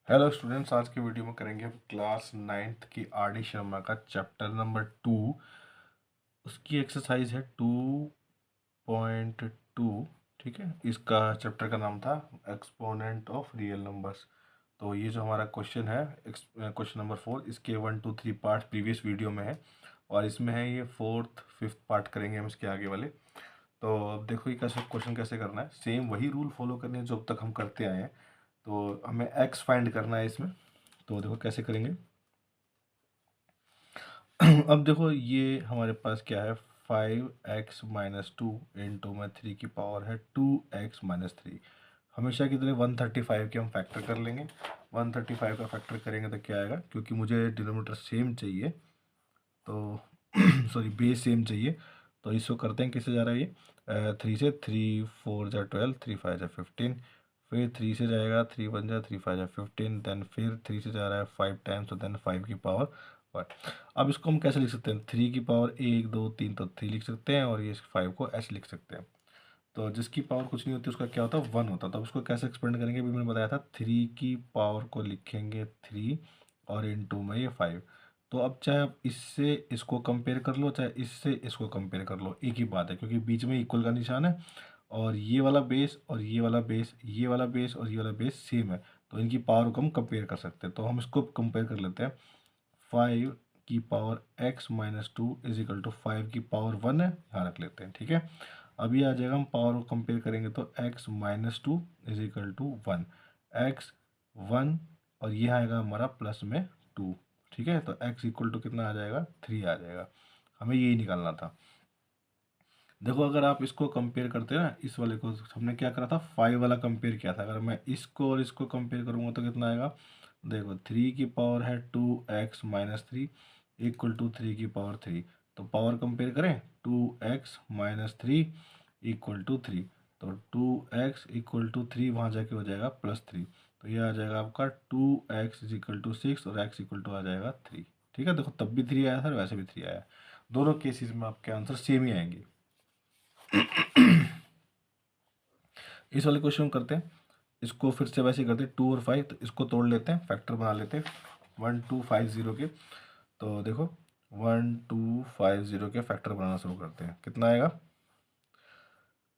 Hello students, आज के video में करेंगे हम क्लास 9th की आर डी शर्मा का चैप्टर नंबर 2। उसकी एक्सरसाइज है 2.2। ठीक है, इसका चैप्टर का नाम था एक्सपोनेंट ऑफ रियल नंबर्स। तो ये जो हमारा क्वेश्चन है क्वेश्चन नंबर 4, इसके 1 2 3 पार्ट प्रीवियस वीडियो में है और इसमें है ये 4th 5th पार्ट करेंगे हम इसके आगे वाले। तो अब देखो ये कैसे क्वेश्चन कैसे करना है। सेम वही रूल फॉलो करने हैं जो अब तक हम करते आए हैं। तो हमें एक्स फाइंड करना है इसमें। तो देखो कैसे करेंगे। अब देखो ये हमारे पास क्या है, 5x-2 इंटू में 3 की पावर है 2x-3। हमेशा की तरह 135 के हम फैक्टर कर लेंगे। 135 का फैक्टर करेंगे तो क्या आएगा, क्योंकि मुझे डिनोमिनेटर सेम चाहिए तो सॉरी बेस सेम चाहिए। तो इसको करते हैं, किससे जा रहा है ये 3 से। 3 4 × 12, 3 5 × 15। फिर 3 से जाएगा, 3 1 3 5 × 15। देन फिर 3 से जा रहा है 5 टाइम्स, तो देन 5 की पावर 1। अब इसको हम कैसे लिख सकते हैं, 3 की पावर 1 2 3, तो 3 लिख सकते हैं और ये 5 को ऐसे लिख सकते हैं। तो जिसकी पावर कुछ नहीं होती उसका क्या होता है, 1 होता है। तो अब उसको कैसे एक्सपेंड करेंगे, अभी मैंने बताया था 3 की पावर को लिखेंगे 3 और इनटू में ये 5। तो अब चाहे आप इससे इसको कंपेयर कर लो, चाहे इससे इसको कंपेयर कर लो, एक ही बात है, क्योंकि बीच में इक्वल का निशान है और ये वाला बेस और ये वाला बेस, ये वाला बेस और ये वाला बेस सेम है। तो इनकी पावर को हम कंपेयर कर सकते हैं। तो हम इसको कंपेयर कर लेते हैं। 5 की power x-2 is equal to 5 की पावर 1 है, यहाँ रख लेते हैं। ठीक है, अभी आ जाएगा, हम पावर को कंपेयर करेंगे तो x-2 is equal to 1, x 1 और ये आएगा हमारा प्लस में 2। ठीक है, तो x इक्वल टू कितना आ जाएगा, 3 आ जाएगा। हमें यही निकालना था। देखो अगर आप इसको कंपेयर करते हैं ना, इस वाले को हमने क्या करा था, 5 वाला कंपेयर किया था। अगर मैं इसको और इसको कंपेयर करूँगा तो कितना आएगा, देखो 3 की पावर है 2x-3 इक्वल टू 3 की पावर 3। तो पावर कंपेयर करें, 2x-3 इक्वल टू 3। तो 2x इक्वल टू 3 वहाँ जाके हो जाएगा +3। तो ये आ जाएगा आपका 2x इज इक्वल टू 6 और x इक्वल टू आ जाएगा 3। ठीक है, देखो तब भी 3 आया था और वैसे भी 3 आया। दोनों केसेस में आपके आंसर सेम ही आएंगे। इस वाले क्वेश्चन करते हैं, इसको फिर से वैसे करते हैं 2 और 5। तो इसको तोड़ लेते हैं, फैक्टर बना लेते हैं 1250 के। तो देखो 1250 के फैक्टर बनाना शुरू करते हैं। कितना आएगा,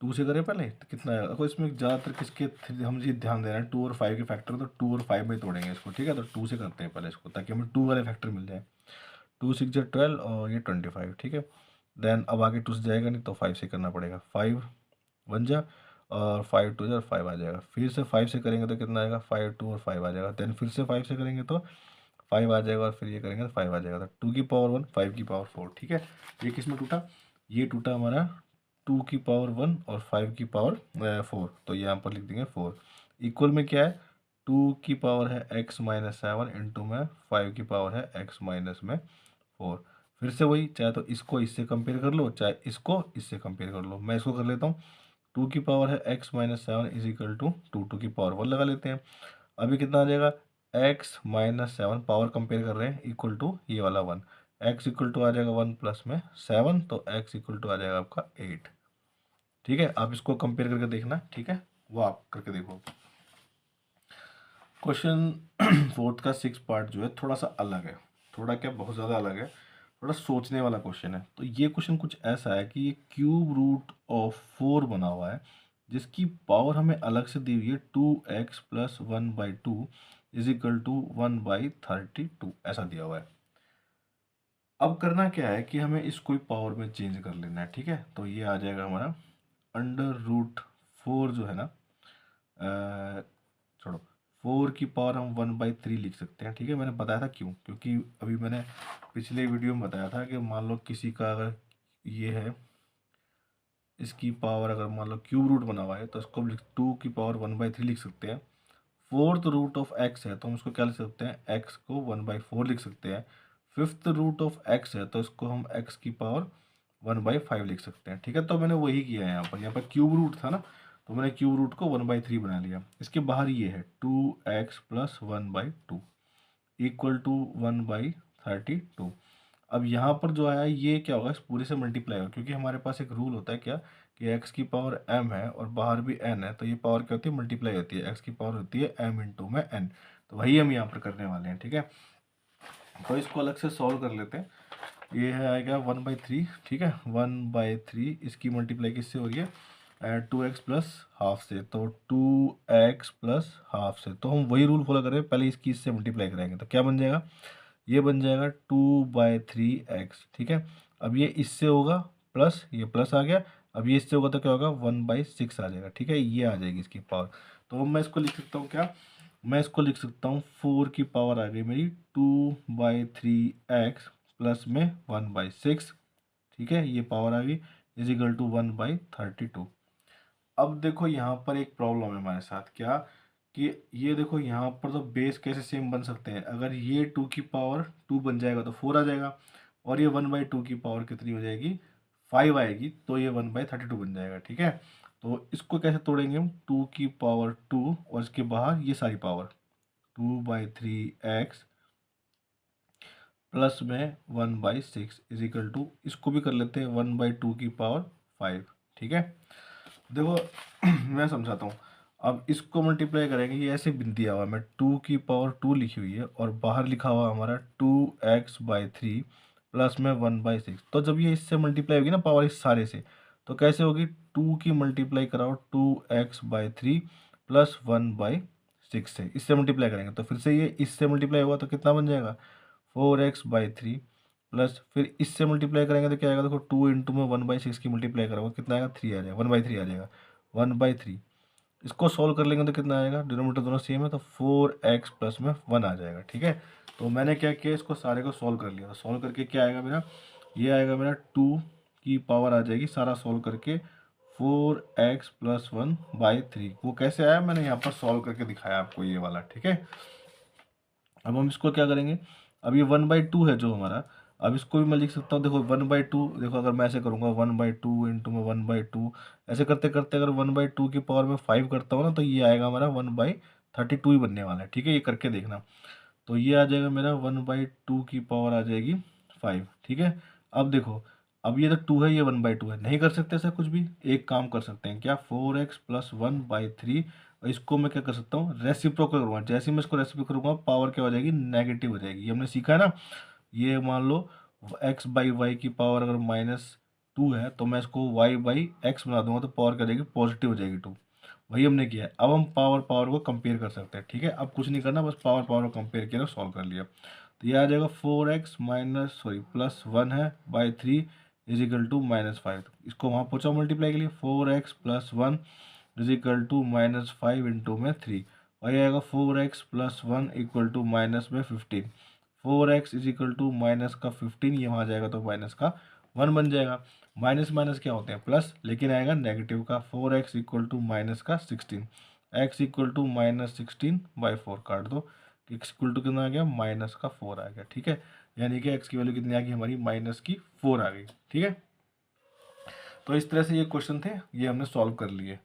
2 से करें पहले तो कितना आएगा। देखो इसमें ज़्यादातर किसके हम जी ध्यान दे रहे हैं, 2 और 5 के फैक्टर। तो 2 और 5 में ही तोड़ेंगे इसको। ठीक है, तो 2 से करते हैं पहले इसको, ताकि हमें 2 वाले फैक्टर मिल जाए। 2 6 × 12 और ये 25। ठीक है, देन अब आगे 2 से जाएगा नहीं तो 5 से करना पड़ेगा। 5 1 जा और 5 2 जा, 5 आ जाएगा। फिर से 5 से करेंगे तो कितना आएगा, 5 2 और 5 आ जाएगा। देन फिर से 5 से करेंगे तो 5 आ जाएगा और फिर ये करेंगे तो 5 आ जाएगा। तो 2 की पावर 1, 5 की पावर 4। ठीक है, ये किस में टूटा, ये टूटा हमारा 2 की पावर 1 और 5 की पावर 4। तो यहाँ पर लिख देंगे 4। इक्वल में क्या है, 2 की पावर है x-7 इंटू में 5 की पावर है x-4। फिर से वही, चाहे तो इसको इससे कंपेयर कर लो, चाहे इसको इससे कंपेयर कर लो। मैं इसको कर लेता हूँ, 2 की पावर है x-7 इज इक्वल टू 2 की पावर 1 लगा लेते हैं। अभी कितना आ जाएगा, x-7 पावर कंपेयर कर रहे हैं इक्वल टू ये वाला 1। x इक्वल टू आ जाएगा 1 प्लस में 7, तो x इक्वल टू आ जाएगा आपका 8। ठीक है, आप इसको कंपेयर करके देखना। ठीक है, वो आप करके देखो। क्वेश्चन 4th का 6 पार्ट जो है थोड़ा सा अलग है, थोड़ा क्या बहुत ज़्यादा अलग है, थोड़ा सोचने वाला क्वेश्चन है। तो ये क्वेश्चन कुछ ऐसा है कि ये क्यूब रूट ऑफ 4 बना हुआ है, जिसकी पावर हमें अलग से दी हुई है 2x plus 1/2 is equal to 1/32 ऐसा दिया हुआ है। अब करना क्या है कि हमें इसको पावर में चेंज कर लेना है। ठीक है, तो ये आ जाएगा हमारा √4 जो है ना, छोड़ो, 4 की पावर हम 1/3 लिख सकते हैं। ठीक है, मैंने बताया था क्यों, क्योंकि अभी मैंने पिछले वीडियो में बताया था कि मान लो किसी का अगर ये है, इसकी पावर अगर मान लो क्यूब रूट बना हुआ है तो इसको 2 की पावर 1/3 लिख सकते हैं। 4th रूट ऑफ x है तो हम इसको क्या लिख सकते हैं, x को 1/4 लिख सकते हैं। 5th रूट ऑफ x है तो इसको हम x की पावर 1/5 लिख सकते हैं। ठीक है, तो मैंने वही किया है यहाँ पर क्यूब रूट था ना, तो मैंने क्यूब रूट को 1/3 बना लिया। इसके बाहर ये है 2x प्लस 1/2 इक्वल टू 1/32। अब यहाँ पर जो आया ये क्या होगा, इस पूरे से मल्टीप्लाई होगा, क्योंकि हमारे पास एक रूल होता है क्या, कि x की पावर m है और बाहर भी n है, तो ये पावर क्या होती है, मल्टीप्लाई होती है। x की पावर होती है m इंटू में n। तो वही हम यहाँ पर करने वाले हैं, ठीक है। तो इसको अलग से सॉल्व कर लेते हैं। ये है आएगा 1/3, ठीक है, 1/3 इसकी मल्टीप्लाई किससे हो रही है 2x प्लस हाफ से, तो 2x प्लस हाफ से, तो हम वही रूल फॉलो करें, पहले इसकी इससे मल्टीप्लाई करेंगे तो क्या बन जाएगा, ये बन जाएगा 2/3x, ठीक है। अब ये इससे होगा प्लस, ये प्लस आ गया, अब ये इससे होगा तो क्या होगा 1/6 आ जाएगा, ठीक है, ये आ जाएगी इसकी पावर। तो मैं इसको लिख सकता हूँ क्या, मैं इसको लिख सकता हूँ 4 की पावर आ गई मेरी 2/3x प्लस में 1/6, ठीक है, ये पावर आ गई इज इक्वल टू 1/32। अब देखो यहाँ पर एक प्रॉब्लम है हमारे साथ, क्या कि ये देखो यहाँ पर तो बेस कैसे सेम बन सकते हैं, अगर ये 2 की पावर 2 बन जाएगा तो 4 आ जाएगा, और ये 1/2 की पावर कितनी हो जाएगी 5 आएगी, तो ये 1/32 बन जाएगा, ठीक है। तो इसको कैसे तोड़ेंगे हम, 2 की पावर 2 और इसके बाहर ये सारी पावर 2/3x प्लस में 1/6 इज इक्वल टू, इसको भी कर लेते हैं 1/2 की पावर 5, ठीक है। देखो मैं समझाता हूँ, अब इसको मल्टीप्लाई करेंगे, ये ऐसे बिन दिया हुआ है, मैं 2 की पावर 2 लिखी हुई है और बाहर लिखा हुआ हमारा 2x/3 प्लस में 1/6, तो जब ये इससे मल्टीप्लाई होगी ना पावर इस सारे से, तो कैसे होगी, 2 की मल्टीप्लाई कराओ 2x/3 प्लस 1/6 से, इससे मल्टीप्लाई करेंगे तो फिर से ये इससे मल्टीप्लाई होगा तो कितना बन जाएगा 4x/3 प्लस, फिर इससे मल्टीप्लाई करेंगे तो क्या आएगा, देखो 2 इंटू में 1/6 की मल्टीप्लाई करोगे कितना आएगा 3 आ जाएगा, 1/3 आ जाएगा, 1/3। इसको सॉल्व कर लेंगे तो कितना आएगा, डिनोमिनेटर दोनों सेम है तो 4x प्लस में 1 आ जाएगा, ठीक है। तो मैंने क्या किया, इसको सारे को सॉल्व कर लिया, तो सॉल्व करके क्या आएगा मेरा, ये आएगा मेरा 2 की पावर आ जाएगी सारा सॉल्व करके 4x प्लस 1/3। वो कैसे आया मैंने यहाँ पर सॉल्व करके दिखाया आपको ये वाला, ठीक है। अब हम इसको क्या करेंगे, अब ये 1/2 है जो हमारा, अब इसको भी मैं लिख सकता हूँ, देखो 1/2, देखो अगर मैं ऐसे करूँगा 1/2 इंटू में 1/2, ऐसे करते करते अगर 1/2 की पावर में 5 करता हूँ ना, तो ये आएगा हमारा 1/32 ही बनने वाला है, ठीक है, ये करके देखना। तो ये आ जाएगा मेरा 1/2 की पावर आ जाएगी 5, ठीक है। अब देखो, अब ये तो 2 है, ये 1/2 है, नहीं कर सकते ऐसा कुछ भी, एक काम कर सकते हैं क्या, 4x प्लस 1/3, और इसको मैं क्या कर सकता हूँ रेसिप्रोकल करूँगा, जैसे ही मैं इसको रेसिप्रोकल करूँगा पावर क्या हो जाएगी नेगेटिव हो जाएगी, ये हमने सीखा है ना। ये मान लो x/y की पावर अगर -2 है तो मैं इसको y/x बना दूंगा तो पावर क्या हो जाएगी पॉजिटिव हो जाएगी 2, वही हमने किया है। अब हम पावर पावर को कंपेयर कर सकते हैं, ठीक है, अब कुछ नहीं करना, बस पावर पावर को कंपेयर किया सॉल्व कर लिया, तो ये आ जाएगा 4x प्लस 1 है बाई 3 इज इक्वल टू -5, इसको वहाँ पहुँचाओ मल्टीप्लाई के लिए, 4x plus 1 is equal to -5 into में 3, और ये आएगा 4x plus 1 equal to minus में 15, 4x is equal to minus का 15, ये वहाँ जाएगा तो माइनस का 1 बन जाएगा, माइनस माइनस क्या होते हैं प्लस, लेकिन आएगा नेगेटिव का, 4x इक्वल टू माइनस का 16, x इक्वल टू -16/4 काट दो, x इक्वल टू कितना आ गया माइनस का 4 आ गया, ठीक है, यानी कि x की वैल्यू कितनी आ गई हमारी -4 आ गई, ठीक है। तो इस तरह से ये क्वेश्चन थे, ये हमने सॉल्व कर लिए।